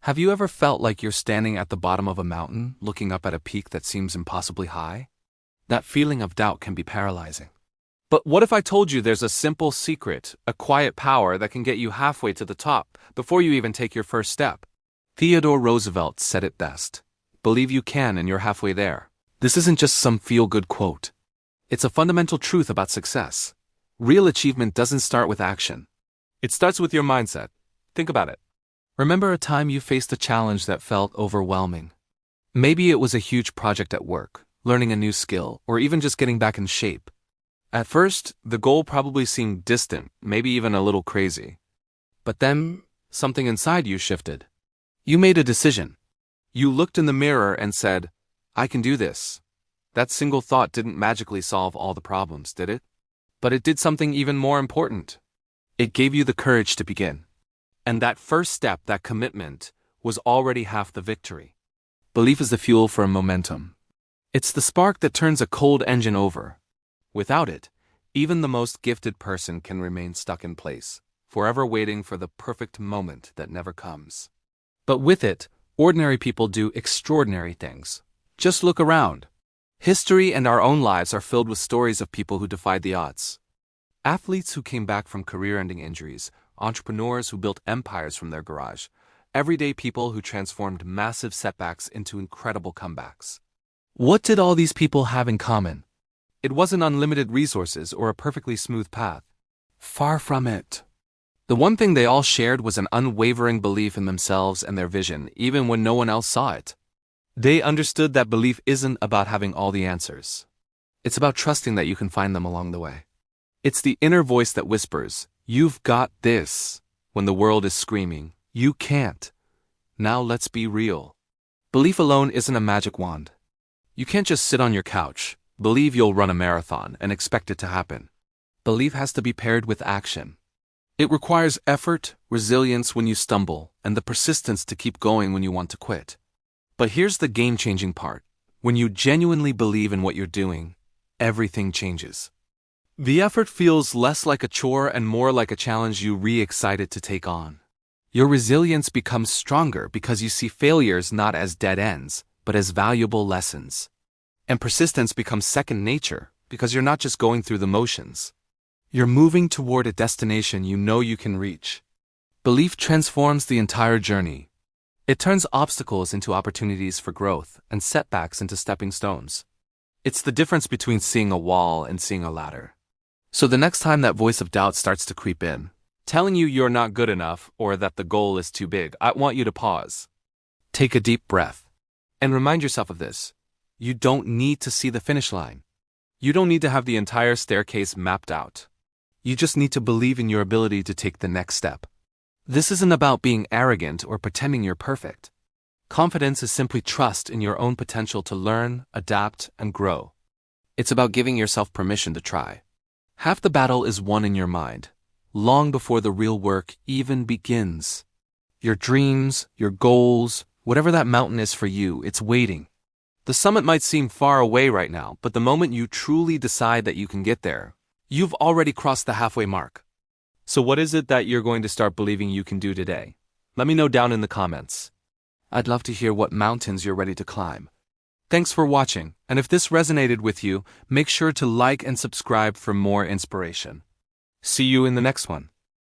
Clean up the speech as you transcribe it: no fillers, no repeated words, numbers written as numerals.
Have you ever felt like you're standing at the bottom of a mountain, looking up at a peak that seems impossibly high? That feeling of doubt can be paralyzing. But what if I told you there's a simple secret, a quiet power that can get you halfway to the top before you even take your first step? Theodore Roosevelt said it best. Believe you can and you're halfway there. This isn't just some feel-good quote. It's a fundamental truth about success. Real achievement doesn't start with action. It starts with your mindset. Think about it. Remember a time you faced a challenge that felt overwhelming. Maybe it was a huge project at work, learning a new skill, or even just getting back in shape. At first, the goal probably seemed distant, maybe even a little crazy. But then, something inside you shifted. You made a decision. You looked in the mirror and said, "I can do this." That single thought didn't magically solve all the problems, did it? But it did something even more important. It gave you the courage to begin. And that first step, that commitment, was already half the victory. Belief is the fuel for momentum. It's the spark that turns a cold engine over. Without it, even the most gifted person can remain stuck in place, forever waiting for the perfect moment that never comes. But with it, ordinary people do extraordinary things. Just look around. History and our own lives are filled with stories of people who defied the odds. Athletes who came back from career-ending injuries, entrepreneurs who built empires from their garage, everyday people who transformed massive setbacks into incredible comebacks. What did all these people have in common? It wasn't unlimited resources or a perfectly smooth path. Far from it. The one thing they all shared was an unwavering belief in themselves and their vision, even when no one else saw it. They understood that belief isn't about having all the answers. It's about trusting that you can find them along the way. It's the inner voice that whispers, "You've got this," when the world is screaming, "You can't." Now let's be real. Belief alone isn't a magic wand. You can't just sit on your couch, believe you'll run a marathon, and expect it to happen. Belief has to be paired with action. It requires effort, resilience when you stumble, and the persistence to keep going when you want to quit. But here's the game-changing part. When you genuinely believe in what you're doing, everything changes. The effort feels less like a chore and more like a challenge you're excited to take on. Your resilience becomes stronger because you see failures not as dead ends, but as valuable lessons. And persistence becomes second nature because you're not just going through the motions. You're moving toward a destination you know you can reach. Belief transforms the entire journey. It turns obstacles into opportunities for growth and setbacks into stepping stones. It's the difference between seeing a wall and seeing a ladder. So the next time that voice of doubt starts to creep in, telling you you're not good enough or that the goal is too big, I want you to pause. Take a deep breath. And remind yourself of this. You don't need to see the finish line. You don't need to have the entire staircase mapped out. You just need to believe in your ability to take the next step. This isn't about being arrogant or pretending you're perfect. Confidence is simply trust in your own potential to learn, adapt, and grow. It's about giving yourself permission to try. Half the battle is won in your mind, long before the real work even begins. Your dreams, your goals, whatever that mountain is for you, it's waiting. The summit might seem far away right now, but the moment you truly decide that you can get there, you've already crossed the halfway mark. So what is it that you're going to start believing you can do today? Let me know down in the comments. I'd love to hear what mountains you're ready to climb. Thanks for watching, and if this resonated with you, make sure to like and subscribe for more inspiration. See you in the next one.